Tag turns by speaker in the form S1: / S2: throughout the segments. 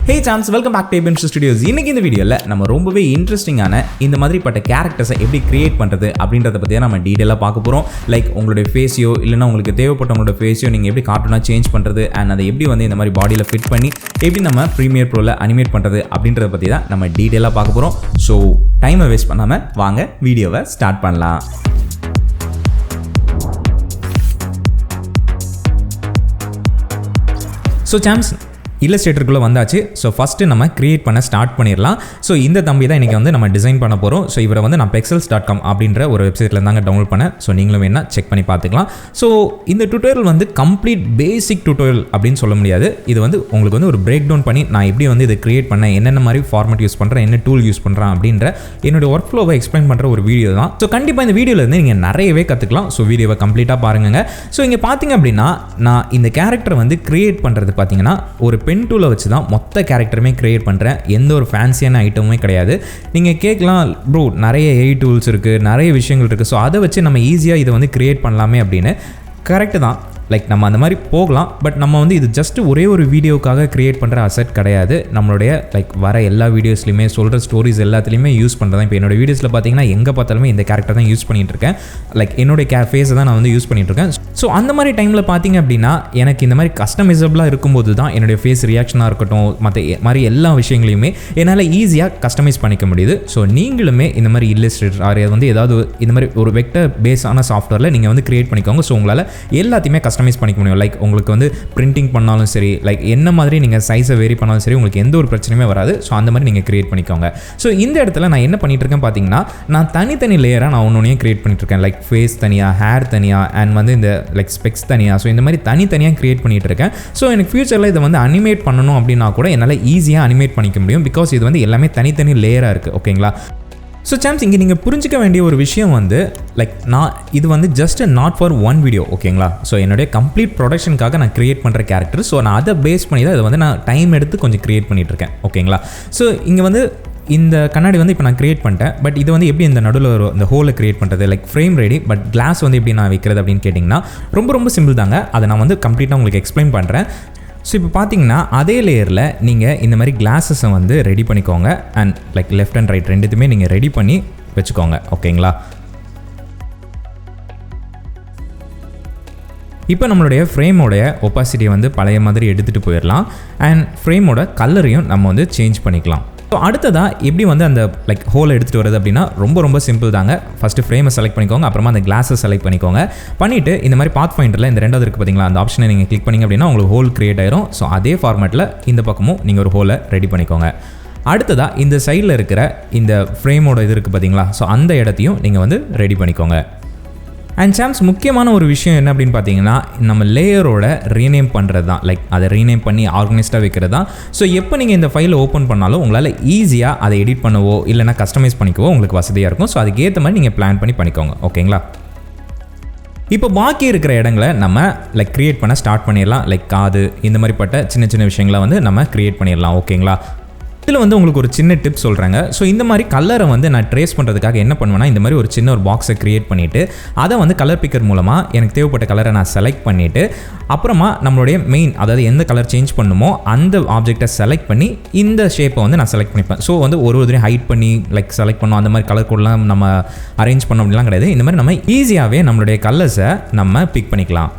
S1: Hey chams, welcome back to embark studios. இன்னைக்கு இந்த வீடியோல நம்ம ரொம்பவே இன்ட்ரஸ்டிங்கான இந்த மாதிரிப்பட்ட கேரக்டர்ஸை எப்படி கிரியேட் பண்றது அப்படின்றத பத்தி நம்ம டீடைலா பார்க்க போறோம். லைக் உங்களுடைய ஃபேஸியோ இல்லனா உங்களுக்கு தேவைப்பட்டவங்களோட ஃபேஸியோ நீங்க எப்படி கார்ட்டூனா சேஞ்ச் பண்றது and அதை எப்படி வந்து இந்த மாதிரி பாடியில ஃபிட் பண்ணி எப்படி நம்ம பிரீமியர் ப்ரோல அனிமேட் பண்றது அப்படின்றத பத்தி தான் நம்ம டீடைலா பார்க்க போறோம். சோ டைமை வேஸ்ட் பண்ணாம வாங்க வீடியோவை ஸ்டார்ட் பண்ணலாம். ஸோ சாம்ஸ் இல்லஸ்ட்ரேட்டருக்குள்ளே வந்தாச்சு. ஸோ ஃபஸ்ட்டு நம்ம கிரியேட் பண்ண ஸ்டார்ட் பண்ணிடலாம். ஸோ இந்த தம்பி தான் இன்றைக்கி வந்து நம்ம டிசைன் பண்ண போகிறோம். ஸோ இவரை வந்து நான் pexels.com அப்படின்ற ஒரு வெப்சைட்டில் தாங்க டவுன்லோட் பண்ணேன். ஸோ நீங்களும் வேணால் செக் பண்ணி பார்த்துக்கலாம். ஸோ இந்த டுட்டோரியல் வந்து கம்ப்ளீட் பேசிக் டுட்டோரியல் அப்படின்னு சொல்ல முடியாது. இது வந்து உங்களுக்கு வந்து ஒரு பிரேக் டவுன் பண்ணி நான் எப்படி வந்து இதை கிரியேட் பண்ணேன், என்னென்ன மாதிரி ஃபார்மேட் யூஸ் பண்ணுறேன், என்ன டூல் யூஸ் பண்ணுறேன் அப்படின்ற என்னுடைய ஒர்க் ஃப்ளோவை எக்ஸ்பிளைன் பண்ணுற ஒரு வீடியோ தான். ஸோ கண்டிப்பாக இந்த வீடியோவில் இருந்து நீங்கள் நிறையவே கற்றுக்கலாம். ஸோ வீடியோவை கம்ப்ளீட்டாக பாருங்க. ஸோ இங்கே பார்த்தீங்க அப்படின்னா நான் இந்த கேரக்டரை வந்து கிரியேட் பண்ணுறது பார்த்தீங்கன்னா ஒரு பென் டூலை வச்சு தான் மொத்த கேரக்டருமே கிரியேட் பண்ணுறேன். எந்த ஒரு ஃபேன்சியான ஐட்டமுமே கிடையாது. நீங்கள் கேட்கலாம் ப்ரோ நிறைய AI டூல்ஸ் இருக்குது, நிறைய விஷயங்கள் இருக்குது, ஸோ அதை வச்சு நம்ம ஈஸியாக இதை வந்து கிரியேட் பண்ணலாமே அப்படின்னு. கரெக்டு தான், லைக் நம்ம அந்த மாதிரி போகலாம். பட் நம்ம வந்து இது ஜஸ்ட் ஒரே ஒரு வீடியோக்காக கிரியேட் பண்ணுற அசெட் கிடையாது. நம்மளுடைய லைக் வர எல்லா வீடியோஸ்லையுமே சொல்கிற ஸ்டோரிஸ் எல்லாத்துலேயுமே யூஸ் பண்ணுறேன். இப்போ என்னோட வீடியோஸில் பார்த்தீங்கன்னா எங்கே பார்த்தாலுமே இந்த கேரக்டர் தான் யூஸ் பண்ணிகிட்டு இருக்கேன். லைக் என்னோட ஃபேஸை தான் நான் வந்து யூஸ் பண்ணிகிட்டு இருக்கேன். ஸோ அந்த மாதிரி டைமில் பார்த்தீங்க அப்படின்னா எனக்கு இந்த மாதிரி கஸ்டமைசபிளாக இருக்கும்போது தான் என்னுடைய ஃபேஸ் ரியாக்ஷனாக இருக்கட்டும் மற்ற மாதிரி எல்லா விஷயங்களையுமே என்னால் ஈஸியாக கஸ்டமைஸ் பண்ணிக்க முடியுது. ஸோ நீங்களுமே இந்த மாதிரி இல்லஸ்ட்ரேட்டர் ஆர் வந்து ஏதாவது இந்த மாதிரி ஒரு வெக்டர் பேஸான சாஃப்ட்வேரில் நீங்கள் வந்து கிரியேட் பண்ணிக்கோங்க. ஸோ உங்களால் எல்லாத்தையுமே கஸ்டமைஸ் பண்ணிக்க முடியும். லைக் உங்களுக்கு வந்து பிரிண்டிங் பண்ணாலும் சரி, லைக் என்ன மாதிரி நீங்கள் சைஸை வேரி பண்ணாலும் சரி, உங்களுக்கு எந்த ஒரு பிரச்சனையுமே வராது. ஸோ அந்த மாதிரி நீங்கள் கிரியேட் பண்ணிக்கோங்க. ஸோ இந்த இடத்துல நான் என்ன பண்ணிட்டு இருக்கேன் பார்த்தீங்கன்னா நான் தனித்தனி லேயராக நான் ஒன்றையும் கிரியேட் பண்ணிட்டு இருக்கேன். லைக் ஃபேஸ் தனியாக, ஹேர் தனியாக, அண்ட் வந்து இந்த லைக் ஸ்பெக்ஸ் தனியாக. ஸோ இந்த மாதிரி தனித்தனியாக கிரியேட் பண்ணிட்டு இருக்கேன். ஸோ எனக்கு ஃபியூச்சரில் இதை வந்து அனிமேட் பண்ணணும் அப்படின்னா கூட என்னால் ஈஸியாக அனிமேட் பண்ணிக்க முடியும். பிகாஸ் இது வந்து எல்லாமே தனித்தனி லேயராக இருக்குது. ஓகேங்களா? ஸோ சாம்ஸ் இங்கே நீங்கள் புரிஞ்சிக்க வேண்டிய ஒரு விஷயம் வந்து லைக் நான் இது வந்து just not for one video. ஓகேங்களா? ஸோ என்னுடைய கம்ப்ளீட் ப்ரொடக்ஷனுக்காக நான் கிரியேட் பண்ணுற கேரக்டர். ஸோ நான் அதை பேஸ் பண்ணி தான் இதை வந்து நான் டைம் எடுத்து கொஞ்சம் கிரியேட் பண்ணிகிட்ருக்கேன். ஓகேங்களா? ஸோ இங்கே வந்து இந்த கண்ணாடி வந்து இப்போ நான் கிரியேட் பண்ணிட்டேன். பட் இது வந்து எப்படி இந்த நடுவில் ஒரு இந்த ஹோலை கிரியேட் பண்ணுறது, like frame ready, but class வந்து எப்படி நான் வைக்கிறது அப்படின்னு கேட்டிங்கன்னா ரொம்ப சிம்பிள் தாங்க. அதை நான் வந்து கம்ப்ளீட்டாக உங்களுக்கு எக்ஸ்பிளைன் பண்ணுறேன். ஸோ இப்போ பார்த்தீங்கன்னா அதே லேயரில் நீங்கள் இந்த மாதிரி கிளாஸஸை வந்து ரெடி பண்ணிக்கோங்க. And like left and right ரெண்டுத்துமே நீங்கள் ரெடி பண்ணி வச்சுக்கோங்க. ஓகேங்களா? இப்போ நம்மளுடைய ஃப்ரேமோடைய ஒப்பாசிட்டியை வந்து பழைய மாதிரி எடுத்துகிட்டு போயிடலாம். அண்ட் ஃப்ரேமோட கலரையும் நம்ம வந்து சேஞ்ச் பண்ணிக்கலாம். ஸோ அடுத்ததாக எப்படி வந்து அந்த லைக் ஹோலை எடுத்துகிட்டு வருது அப்படின்னா ரொம்ப சிம்பிள் தாங்க. ஃபஸ்ட்டு ஃப்ரேமை செலக்ட் பண்ணிக்கோங்க, அப்புறமா அந்த கிளாஸை செலக்ட் பண்ணிக்கோங்க. பண்ணிவிட்டு இந்த மாதிரி பாத் ஃபைண்டரில் இந்த ரெண்டாவது இருக்குது பார்த்தீங்களா, அந்த ஆப்ஷனை நீங்கள் கிளிக் பண்ணிங்க அப்படின்னா உங்களுக்கு ஹோல் கிரியேட் ஆயிரும். ஸோ அதே ஃபார்மேட்டில் இந்த பக்கமும் நீங்கள் ஒரு ஹோலை ரெடி பண்ணிக்கோங்க. அடுத்ததாக இந்த சைடில் இருக்கிற இந்த ஃப்ரேமோட இது இருக்குது பார்த்தீங்களா, ஸோ அந்த இடத்தையும் நீங்கள் வந்து ரெடி பண்ணிக்கோங்க. அண்ட் சாம்ஸ் முக்கியமான ஒரு விஷயம் என்ன அப்படின்னு பார்த்தீங்கன்னா நம்ம லேயரோட ரீநேம் பண்ணுறது தான். லைக் அதை ரீநேம் பண்ணி ஆர்கனைஸ்டாக வைக்கிறது தான். ஸோ எப்போ நீங்கள் இந்த ஃபைலை ஓப்பன் பண்ணாலும் உங்களால் ஈஸியாக அதை எடிட் பண்ணவோ இல்லைனா கஸ்டமைஸ் பண்ணிக்கவோ உங்களுக்கு வசதியாக இருக்கும். ஸோ அதுக்கேற்ற மாதிரி நீங்கள் பிளான் பண்ணி பண்ணிக்கோங்க. ஓகேங்களா? இப்போ பாக்கி இருக்கிற இடங்களை நம்ம லைக் கிரியேட் பண்ண ஸ்டார்ட் பண்ணிடலாம். லைக் காது இந்த மாதிரிப்பட்ட சின்ன விஷயங்களை வந்து நம்ம கிரியேட் பண்ணிடலாம். ஓகேங்களா? இதில் வந்து உங்களுக்கு ஒரு சின்ன டிப் சொல்கிறேங்க. ஸோ இந்த மாதிரி கலரை வந்து நான் ட்ரேஸ் பண்ணுறதுக்காக என்ன பண்ணுவேன்னா இந்த மாதிரி ஒரு சின்ன ஒரு பாக்ஸை க்ரியேட் பண்ணிவிட்டு அதை வந்து கலர் பிக்கர் மூலமாக எனக்கு தேவைப்பட்ட கலரை நான் செலக்ட் பண்ணிவிட்டு அப்புறமா நம்மளுடைய மெயின் அதாவது எந்த கலர் சேஞ்ச் பண்ணுமோ அந்த ஆப்ஜெக்டை செலக்ட் பண்ணி இந்த ஷேப்பை வந்து நான் செலக்ட் பண்ணிப்பேன். ஸோ வந்து ஒரு இதுலேயும் ஹைட் பண்ணி லைக் செலக்ட் பண்ணோம். அந்த மாதிரி கலர் கோடெலாம் நம்ம அரேஞ்ச் பண்ணோம் அப்படிலாம் கிடையாது. இந்த மாதிரி நம்ம ஈஸியாகவே நம்மளுடைய கலர்ஸை நம்ம பிக் பண்ணிக்கலாம்.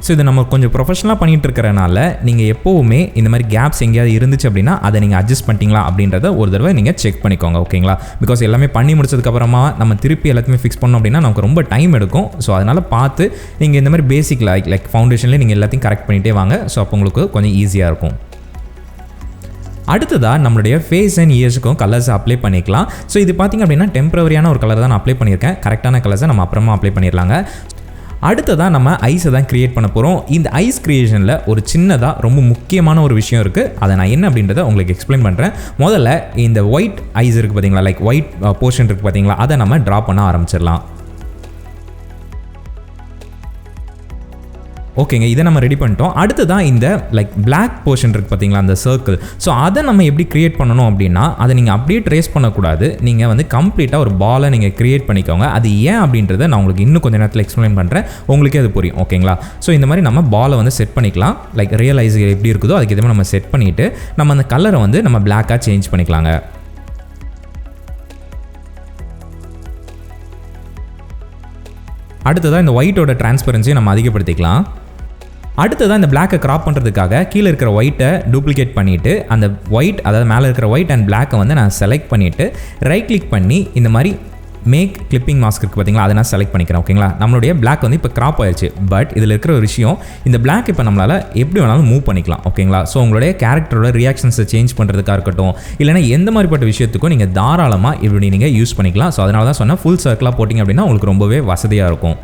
S1: ஸோ இது நம்ம கொஞ்சம் ப்ரொஃபஷனலாக பண்ணிகிட்டு இருக்கிறனால நீங்கள் எப்போவுமே இந்த மாதிரி கேப்ஸ் எங்கேயாவது இருந்துச்சு அப்படின்னா அதை நீங்கள் அட்ஜஸ்ட் பண்ணிட்டீங்களா அப்படின்றத ஒரு தடவை நீங்கள் செக் பண்ணிக்கோங்க. ஓகேங்களா? பிகாஸ் எல்லாமே பண்ணி முடிச்சதுக்கப்புறமா நம்ம திருப்பி எல்லாத்தையுமே ஃபிக்ஸ் பண்ணோம் அப்படின்னா நமக்கு ரொம்ப டைம் எடுக்கும். ஸோ அதனால் பார்த்து நீங்கள் இந்த மாதிரி பேசிக் லைக் ஃபவுண்டேஷன்லேயே நீங்கள் எல்லாத்தையும் கரெக்ட் பண்ணிகிட்டே வாங்க. ஸோ அப்போ உங்களுக்கு கொஞ்சம் ஈஸியாக இருக்கும். அடுத்ததாக நம்மளுடைய ஃபேஸ் அண்ட் இயர்ஸுக்கும் கலர்ஸை அப்ளை பண்ணிக்கலாம். ஸோ இது பார்த்திங்க அப்படின்னா டெம்பரவரியான ஒரு கலர் தான் நான் அப்ளை பண்ணியிருக்கேன். கரெக்டான கலர்ஸை நம்ம அப்புறமா அப்ளை பண்ணிடலாங்க. அடுத்ததாக நம்ம ஐஸை தான் கிரியேட் பண்ண போகிறோம். இந்த ஐஸ் கிரியேஷனில் ஒரு சின்னதாக ரொம்ப முக்கியமான ஒரு விஷயம் இருக்குது. அதை நான் என்ன அப்படின்றத உங்களுக்கு எக்ஸ்பிளைன் பண்ணுறேன். முதல்ல இந்த ஒயிட் ஐஸ் இருக்குது பார்த்தீங்களா, லைக் ஒயிட் போர்ஷன் இருக்குது பார்த்தீங்களா, அதை நம்ம ட்ரா பண்ண ஆரம்பிச்சிடலாம். ஓகேங்க, இதை நம்ம ரெடி பண்ணிட்டோம். அடுத்து தான் இந்த லைக் பிளாக் போர்ஷன் இருக்குது பார்த்தீங்களா, அந்த சர்க்கிள். ஸோ அதை நம்ம எப்படி க்ரியேட் பண்ணணும் அப்படின்னா, அதை நீங்கள் அப்படியே ட்ரேஸ் பண்ணக்கூடாது. நீங்கள் வந்து கம்ப்ளீட்டாக ஒரு பாலை நீங்கள் க்ரியேட் பண்ணிக்கோங்க. அது ஏன் அப்படின்றத நான் உங்களுக்கு இன்னும் கொஞ்சம் நேரத்தில் எக்ஸ்பிளைன் பண்ணுறேன், உங்களுக்கே அது புரியும். ஓகேங்களா? ஸோ இந்த மாதிரி நம்ம பாலை வந்து செட் பண்ணிக்கலாம். லைக் ரியலைஸ் எப்படி இருக்குதோ அதுக்கு எதுவுமே நம்ம செட் பண்ணிவிட்டு நம்ம அந்த கலரை வந்து நம்ம பிளாக்காக சேஞ்ச் பண்ணிக்கலாங்க. அடுத்ததாக இந்த ஒயிட்டோட டிரான்ஸ்பரன்சியை நம்ம அதிகப்படுத்திக்கலாம். அடுத்ததான் இந்த பிளாக்கை கிராப் பண்ணுறதுக்காக கீழே இருக்கிற ஒயிட்டை டூப்ளிகேட் பண்ணிவிட்டு அந்த ஒயிட், அதாவது மேலே இருக்கிற ஒயிட் அண்ட் பிளாக்கை வந்து நான் செலக்ட் பண்ணிவிட்டு ரைட் கிளிக் பண்ணி இந்த மாதிரி மேக் கிளிப்பிங் மாஸ்க் இருக்குது பார்த்தீங்களா, அதை நான் செலக்ட் பண்ணிக்கிறேன். ஓகேங்களா? நம்மளுடைய பிளாக் வந்து இப்போ கிராப் ஆயிடுச்சு. பட் இதில் இருக்கிற ஒரு விஷயம், இந்த பிளாக் இப்போ நம்மளால் எப்படி வேணாலும் மூவ் பண்ணிக்கலாம். ஓகேங்களா? ஸோ உங்களுடைய கேரக்டரோட ரியாக்ஷன்ஸை சேஞ்ச் பண்ணுறதுக்காக இருக்கட்டும், இல்லைனா எந்த மாதிரிப்பட்ட விஷயத்துக்கும் நீங்கள் தாராளமாக இப்படி நீங்கள் யூஸ் பண்ணிக்கலாம். ஸோ அதனால தான் சொன்னால் ஃபுல் சர்க்கிளாக போட்டிங்க அப்படின்னா உங்களுக்கு ரொம்பவே வசதியாக இருக்கும்.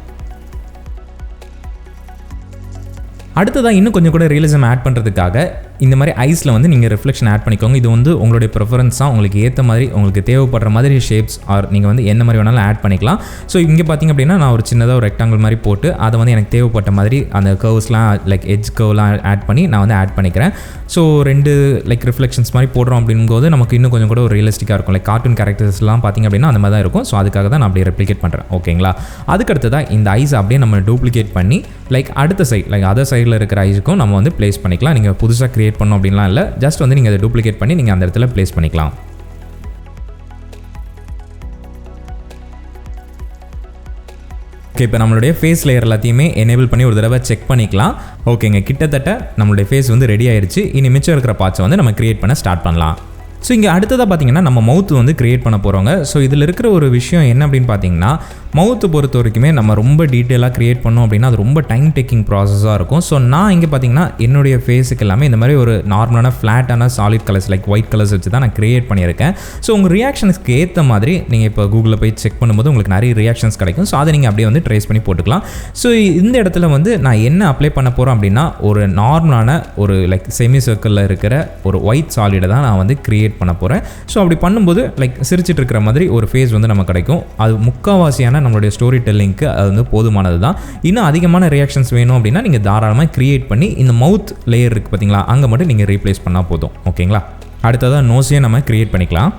S1: அடுத்ததாக இன்னும் கொஞ்சம் கூட ரியலிசம் ஆட் பண்ணுறதுக்காக இந்த மாதிரி ஐஸில் வந்து நீங்கள் ரிஃப்ளெக்ஷன் ஆட் பண்ணிக்கோங்க. இது வந்து உங்களுடைய ப்ரிஃபரன்ஸாக உங்களுக்கு ஏற்ற மாதிரி, உங்களுக்கு தேவைப்படுற மாதிரி ஷேப்ஸ் ஆர் நீங்கள் வந்து எந்த மாதிரி வேணாலும் ஆட் பண்ணிக்கலாம். ஸோ இங்கே பார்த்திங்க அப்படின்னா நான் ஒரு சின்னதாக ஒரு ரெக்டாங்கிள் மாதிரி போட்டு அதை வந்து எனக்கு தேவைப்பட்ட மாதிரி அந்த கர்வ்ஸ்லாம் லைக் எட்ஜ் கர்வ்லாம் ஆட் பண்ணி நான் வந்து ஆட் பண்ணிக்கிறேன். ஸோ 2 லைக் ரிஃப்ளெக்ஷன்ஸ் மாதிரி போடுறோம் அப்படிங்கும்போது நமக்கு இன்னும் கொஞ்சம் கூட ஒரு ரியலிஸ்டிக்காக இருக்கும். லைக் கார்ட்டூன் கேரக்டர்ஸ்லாம் பார்த்திங்க அப்படின்னா அந்த மாதிரி தான் இருக்கும். ஸோ அதுக்காக தான் நான் அப்படியே ரெப்ளிகேட் பண்ணுறேன். ஓகேங்களா? அதுக்கடுத்து தான் இந்த ஐஸ் அப்படியே நம்ம டூப்ளிகேட் பண்ணி லைக் அடுத்த சைட், லைக் அதர் சைடில் இருக்கிற ஐஸுக்கும் நம்ம வந்து ப்ளேஸ் பண்ணிக்கலாம். நீங்கள் புதுசாக க்ரியேட் பண்ணோம் அப்படின்லாம் இல்லை, ஜஸ்ட் வந்து நீங்கள் அதை டூப்ளிகேட் பண்ணி நீங்கள் அந்த இடத்துல ப்ளேஸ் பண்ணிக்கலாம். ஓகே, இப்போ நம்மளுடைய ஃபேஸ் லேயர் எல்லாத்தையுமே எனேபிள் பண்ணி ஒரு தடவை செக் பண்ணிக்கலாம். ஓகேங்க, கிட்டத்தட்ட நம்மளுடைய ஃபேஸ் வந்து ரெடி ஆயிடுச்சு. இனி மிச்சம் இருக்கிற பார்ட்ஸை வந்து நம்ம க்ரியேட் பண்ண ஸ்டார்ட் பண்ணலாம். ஸோ இங்கே அடுத்ததாக பார்த்தீங்கன்னா நம்ம மவுத் வந்து க்ரியேட் பண்ண போகிறோங்க. ஸோ இதில் இருக்கிற ஒரு விஷயம் என்ன அப்படின்னு பார்த்தீங்கன்னா, மவுத்து பொறுத்த வரைக்குமே நம்ம ரொம்ப டீட்டெயிலாக க்ரியேட் பண்ணோம் அப்படின்னா அது ரொம்ப டைம் டேக்கிங் ப்ராசஸாக இருக்கும். ஸோ நான் இங்கே பார்த்தீங்கன்னா என்னுடைய ஃபேஸுக்கு எல்லாமே இந்த மாதிரி ஒரு நார்மலான ஃப்ளாட்டான solid colours like white colours வச்சு தான் நான் க்ரியேட் பண்ணியிருக்கேன். ஸோ உங்கள் ரியாக்ஷன்ஸ்க்கு ஏற்ற மாதிரி நீங்கள் இப்போ கூகுளில் போய் செக் பண்ணும்போது உங்களுக்கு நிறைய ரியாக்ஷன்ஸ் கிடைக்கும். ஸோ அதை நீங்கள் அப்படியே வந்து ட்ரேஸ் பண்ணி போட்டுக்கலாம். ஸோ இந்த இடத்துல வந்து நான் என்ன அப்ளை பண்ண போகிறோம் அப்படின்னா, ஒரு நார்மலான ஒரு லைக் செமி சர்க்கிளில் இருக்கிற ஒரு ஒயிட் சாலிடை தான் நான் வந்து க்ரியேட் பண்ண போகிறேன். ஸோ அப்படி பண்ணும்போது லைக் சிரிச்சிட்டு இருக்கிற மாதிரி ஒரு ஃபேஸ் வந்து நமக்கு கிடைக்கும். அது முக்கால்வாசியான நம்மளுடைய ஸ்டோரி டெல்லிங்க்கு அது வந்து போதுமானது தான். இன்னும் அதிகமான ரியாக்ஷன்ஸ் வேணும் அப்படின்னா நீங்கள் தாராளமாக க்ரியேட் பண்ணி இந்த மவுத் லேயர் இருக்குது பார்த்தீங்களா, அங்கே மட்டும் நீங்கள் ரீப்ளேஸ் பண்ணால் போதும். ஓகேங்களா? அடுத்ததாக நோஸையும் நம்ம க்ரியேட் பண்ணிக்கலாம்.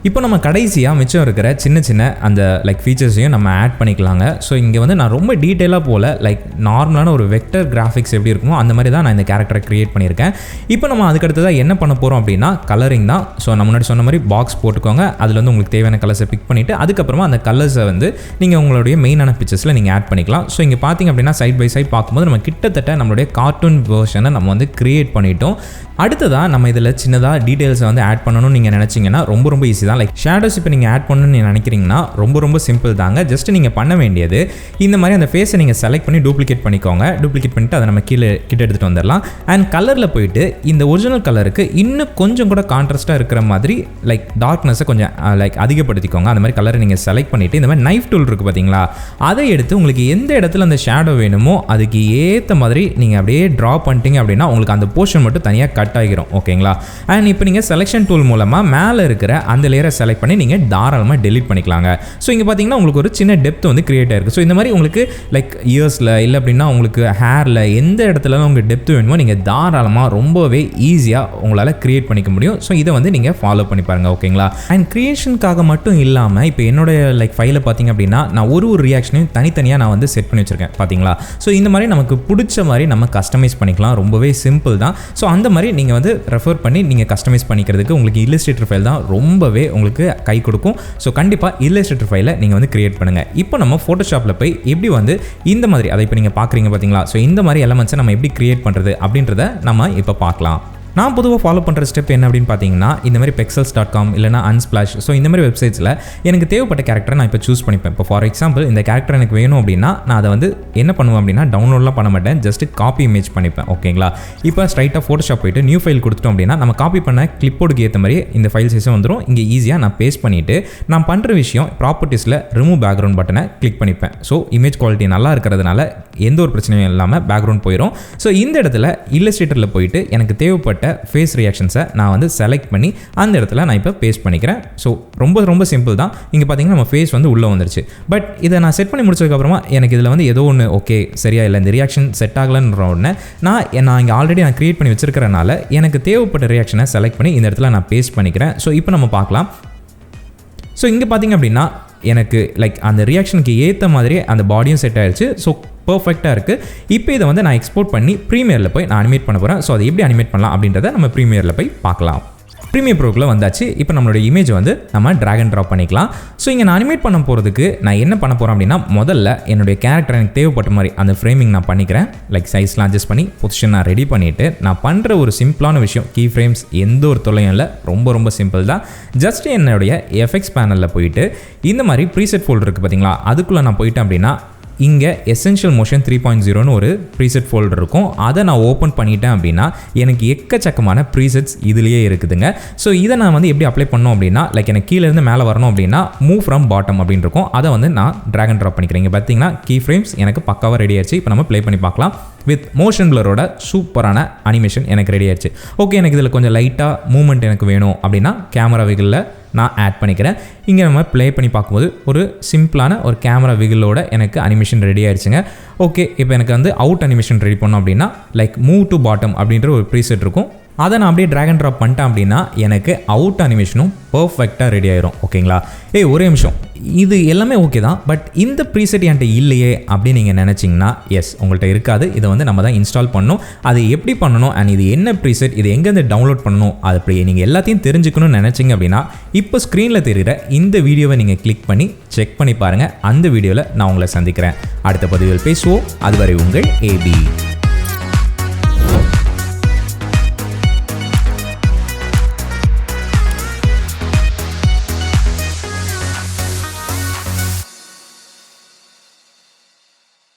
S1: இப்போ நம்ம கடைசியாக மிச்சம் இருக்கிற சின்ன சின்ன அந்த லைக் ஃபீச்சர்ஸையும் நம்ம ஆட் பண்ணிக்கலாங்க. ஸோ இங்கே வந்து நான் ரொம்ப டீட்டெயிலாக போல் லைக் நார்மலான ஒரு வெக்டர் கிராஃபிக்ஸ் எப்படி இருக்குமோ அந்த மாதிரி தான் நான் இந்த கேரக்டரை க்ரியேட் பண்ணியிருக்கேன். இப்போ நம்ம அதுக்கடுத்ததாக என்ன பண்ண போகிறோம் அப்படின்னா கலரிங் தான். ஸோ நம்ம முன்னாடி சொன்ன மாதிரி பாக்ஸ் போட்டுக்கோங்க. அதில் வந்து உங்களுக்கு தேவையான கலர்ஸை பிக் பண்ணிவிட்டு அதுக்கப்புறமா அந்த கலர்ஸை வந்து நீங்கள் உங்களுடைய மெயினான பிக்சர்ஸில் நீங்கள் ஆட் பண்ணிக்கலாம். ஸோ இங்கே பார்த்திங்க அப்படின்னா சைட் பை சைட் பார்க்கும்போது நம்ம கிட்டத்தட்ட நம்மளுடைய கார்ட்டூன் வெர்ஷனை நம்ம வந்து க்ரியேட் பண்ணிட்டோம். அடுத்ததாக நம்ம இதில் சின்னதாக டீட்டெயில்ஸை வந்து ஆட் பண்ணணும்னு நீங்கள் நினச்சிங்கன்னா ரொம்ப ஈஸி தான். லைக் ஷேடோஸ் இப்போ நீங்கள் ஆட் பண்ணணும்னு நீங்கள் நினைக்கிறீங்கன்னா ரொம்ப சிம்பிள் தாங்க. ஜஸ்ட் நீங்கள் பண்ண வேண்டியது இந்த மாதிரி அந்த ஃபேஸை நீங்கள் செலக்ட் பண்ணி டூப்ளிகேட் பண்ணிக்கோங்க. டூப்ளிகேட் பண்ணிட்டு அதை நம்ம கீழே எடுத்துகிட்டு வந்துடலாம். அண்ட் கலரில் போயிட்டு இந்த ஒரிஜினல் கலருக்கு இன்னும் கொஞ்சம் கூட கான்ட்ராஸ்ட்டாக இருக்கிற மாதிரி லைக் டார்க்னஸை கொஞ்சம் லைக் அதிகப்படுத்திக்கோங்க. அந்த மாதிரி கலரை நீங்கள் செலக்ட் பண்ணிவிட்டு இந்த மாதிரி நைஃப் டூல் இருக்குது பார்த்தீங்களா, அதை எடுத்து உங்களுக்கு எந்த இடத்துல அந்த ஷேடோ வேணுமோ அதுக்கு ஏற்ற மாதிரி நீங்கள் அப்படியே ட்ரா பண்ணிட்டீங்க அப்படின்னா உங்களுக்கு அந்த போர்ஷன் மட்டும் தனியாக கட் ஆகிரும். ஓகேங்களா? அண்ட் இப்போ நீங்கள் செலெக்ஷன் டூல் மூலமாக மேலே இருக்கிற அந்த லேயரை செலக்ட் பண்ணி நீங்கள் தாராளமாக டெலிட் பண்ணிக்கலாங்க. ஸோ இங்கே பார்த்தீங்கன்னா உங்களுக்கு ஒரு சின்ன டெப்த் வந்து கிரியேட் ஆயிருக்கு. ஸோ இந்த மாதிரி உங்களுக்கு லைக் இயர்ஸில் இல்லை அப்படின்னா உங்களுக்கு ஹேரில் எந்த இடத்துல உங்களுக்கு டெப்த் வேணுமோ நீங்கள் தாராளமாக ரொம்பவே ஈஸியாக உங்களால் கிரியேட் பண்ணிக்க முடியும். ஸோ இதை வந்து நீங்கள் ஃபாலோ பண்ணி பாருங்கள். ஓகேங்களா? அண்ட் கிரியேஷனுக்காக மட்டும் இல்லாமல் இப்போ என்னோட லைக் ஃபைலை பார்த்தீங்க அப்படின்னா நான் ஒரு ரியாக்ஷனையும் தனித்தனியாக நான் வந்து செட் பண்ணி வச்சுருக்கேன். பார்த்தீங்களா? ஸோ இந்த மாதிரி நமக்கு பிடிச்ச மாதிரி நம்ம கஸ்டமைஸ் பண்ணிக்கலாம். ரொம்பவே சிம்பிள் தான். ஸோ அந்த மாதிரி நீங்கள் வந்து ரெஃபர் பண்ணி நீங்கள் கஸ்டமைஸ் பண்ணிக்கிறதுக்கு உங்களுக்கு இல்லஸ்ட்ரேட்டர் ஃபைல் தான் ரொம்பவே உங்களுக்கு கை கொடுக்கும். ஸோ கண்டிப்பாக இல்லஸ்ட்ரேட்டர் ஃபைலை நீங்கள் வந்து கிரியேட் பண்ணுங்கள். இப்போ நம்ம ஃபோட்டோஷாப்பில் போய் எப்படி வந்து இந்த மாதிரி அதை இப்போ நீங்கள் பார்க்குறீங்க பார்த்தீங்களா, ஸோ இந்த மாதிரி எலமெண்ட்ஸை நம்ம எப்படி கிரியேட் பண்ணுறது அப்படின்றத நம்ம இப்போ பார்க்கலாம். நான் பொதுவாக ஃபாலோ பண்ணுற ஸ்டெப் என்ன அப்படின்னு பார்த்தீங்கன்னா, இந்த மாதிரி pexels.com இல்லைனா unsplash, ஸோ இந்த மாதிரி வெப்சைட்ஸில் எனக்கு தேவைப்பட்ட கேரக்டரை நான் இப்போ சூஸ் பண்ணிப்பேன். இப்போ ஃபார் எக்ஸாம்பிள் இந்த கேரக்டர் எனக்கு வேணும் அப்படின்னா நான் அதை வந்து என்ன பண்ணுவேன் அப்படின்னா டவுன்லோட்லாம் பண்ண மாட்டேன், ஜஸ்ட் காப்பி இமேஜ் பண்ணிப்பேன். ஓகேங்களா? இப்போ ஸ்ட்ரைட்டாக ஃபோட்டோஷாப் போயிட்டு நியூ ஃபைல் கொடுத்துட்டோம் அப்படின்னா நம்ம காப்பி பண்ண கிளிப்போர்டுக்கு ஏற்ற மாதிரி இந்த ஃபைல் சைஸும் வந்துடும். இங்கே ஈஸியாக நான் பேஸ்ட் பண்ணிவிட்டு நான் பண்ணுற விஷயம் ப்ராப்பர்ட்டிஸில் ரிமூவ் பேக்ரவுண்ட் பட்டனை கிளிக் பண்ணிப்பேன். ஸோ இமேஜ் குவாலிட்டி நல்லா இருக்கிறதுனால எந்த ஒரு பிரச்சனையும் இல்லாமல் பேக்ரவுண்ட் போயிடும். ஸோ இந்த இடத்துல இல்லஸ்ட்ரேட்டரில் போயிட்டு எனக்கு தேவைப்பட்ட ஏகப்பட்ட ஃபேஸ் ரியாக்ஷன்ஸை நான் வந்து செலக்ட் பண்ணி அந்த இடத்துல நான் இப்போ பேஸ்ட் பண்ணிக்கிறேன். ஸோ ரொம்ப சிம்பிள் தான். இங்கே பார்த்தீங்கன்னா நம்ம ஃபேஸ் வந்து உள்ளே வந்துருச்சு. பட் இதை நான் செட் பண்ணி முடிச்சதுக்கப்புறமா எனக்கு இதில் வந்து ஏதோ ஒன்று ஓகே சரியா இல்லை, இந்த ரியாக்ஷன் செட் ஆகலைன்ற உடனே நான் இங்கே ஆல்ரெடி நான் க்ரியேட் பண்ணி வச்சிருக்கிறனால எனக்கு தேவைப்பட்ட ரியாக்ஷனை செலக்ட் பண்ணி இந்த இடத்துல நான் பேஸ்ட் பண்ணிக்கிறேன். ஸோ இப்போ நம்ம பார்க்கலாம். ஸோ இங்கே பார்த்தீங்க அப்படின்னா எனக்கு லைக் அந்த ரியாக்ஷனுக்கு ஏற்ற மாதிரி அந்த பாடியும் செட் ஆயிடுச்சு. ஸோ பர்ஃபெக்டாக இருக்குது. இப்போ இதை வந்து நான் எக்ஸ்போர்ட் பண்ணி ப்ரீமியரில் போய் நான் அனிமேட் பண்ண போகிறேன். ஸோ அதை எப்படி அனிமேட் பண்ணலாம் அப்படின்றத நம்ம ப்ரீமியரில் போய் பார்க்கலாம். ப்ரீமியர் ப்ரோக்குள்ளே வந்தாச்சு. இப்போ நம்மளோட இமேஜ் வந்து நம்ம ட்ராக் அண்ட் ட்ராப் பண்ணிக்கலாம். ஸோ இங்கே நான் அனிமேட் பண்ண போகிறதுக்கு நான் என்ன பண்ண போகிறேன் அப்படின்னா, முதல்ல என்னுடைய கேரக்டர் எனக்கு தேவைப்பட்ட மாதிரி அந்த ஃப்ரேமிங் நான் பண்ணிக்கிறேன். லைக் சைஸ்லாம் அட்ஜஸ்ட் பண்ணி பொசிஷன் நான் ரெடி பண்ணிவிட்டு நான் பண்ணுற ஒரு சிம்பிளான விஷயம், கீ ஃப்ரேம்ஸ் எந்த ஒரு தொல்லையும் இல்லை, ரொம்ப சிம்பிள் தான். ஜஸ்ட் என்னுடைய எஃபெக்ட்ஸ் பேனலில் போயிட்டு இந்த மாதிரி ப்ரீசெட் ஃபோல்டர் இருக்குது பார்த்தீங்களா, அதுக்குள்ளே நான் போயிட்டேன் அப்படின்னா இங்கே எசென்ஷியல் மோஷன் 3.0ன்னு ஒரு ப்ரீசெட் ஃபோல்டர் இருக்கும். அதை நான் ஓப்பன் பண்ணிட்டேன் அப்படின்னா எனக்கு எக்கச்சக்கமான ப்ரீசெட்ஸ் இதுலேயே இருக்குதுங்க. ஸோ இதை நான் வந்து எப்படி அப்ளை பண்ணோம் அப்படின்னா, லைக் எனக்கு கீழேருந்து மேலே வரணும் அப்படின்னா மூவ் ஃப்ரம் பாட்டம் அப்படின்னு இருக்கும். அதை வந்து நான் ட்ராக் அண்ட் ட்ராப் பண்ணிக்கிறேன். இங்கே பார்த்தீங்கன்னா கீ ஃப்ரேம்ஸ் எனக்கு பக்காவாக ரெடி ஆயிடுச்சு. இப்போ நம்ம ப்ளே பண்ணி பார்க்கலாம். வித் மோஷன் பிளரோட சூப்பரான அனிமேஷன் எனக்கு ரெடி ஆயிடுச்சு. ஓகே, எனக்கு இதில் கொஞ்சம் லைட்டாக மூவ்மெண்ட் எனக்கு வேணும் அப்படின்னா கேமரா விகிளில் நான் ஆட் பண்ணிக்கிறேன். இங்கே நம்ம ப்ளே பண்ணி பார்க்கும்போது ஒரு சிம்பிளான ஒரு கேமரா விகிலோட எனக்கு அனிமேஷன் ரெடி ஆயிடுச்சுங்க. ஓகே, இப்போ எனக்கு வந்து அவுட் அனிமேஷன் ரெடி பண்ணோம் அப்படின்னா லைக் மூவ் டு பாட்டம் அப்படின்ற ஒரு ப்ரீசெட் இருக்கும். அதை நான் அப்படியே ட்ராக் அண்ட் ட்ராப் பண்ணிட்டேன் அப்படின்னா எனக்கு அவுட் அனிமேஷனும் பர்ஃபெக்டாக ரெடி ஆயிரும். ஓகேங்களா? ஒரே நிமிஷம், இது எல்லாமே ஓகே தான். பட் இந்த ப்ரீசெட் என்கிட்ட இல்லையே அப்படின்னு நீங்கள் நினச்சிங்கன்னா, எஸ் உங்கள்கிட்ட இருக்காது. இதை வந்து நம்ம தான் இன்ஸ்டால் பண்ணணும். அது எப்படி பண்ணணும் அண்ட் இது என்ன ப்ரீசெட், இது எங்கேருந்து டவுன்லோட் பண்ணணும், அது அப்படி நீங்கள் எல்லாத்தையும் தெரிஞ்சுக்கணும்னு நினச்சிங்க அப்படின்னா இப்போ ஸ்க்ரீனில் தெரிகிற இந்த வீடியோவை நீங்கள் கிளிக் பண்ணி செக் பண்ணி பாருங்கள். அந்த வீடியோவில் நான் உங்களை சந்திக்கிறேன். அடுத்த பதிவில் பேசுவோம். அதுவரை உங்கள் ஏபி.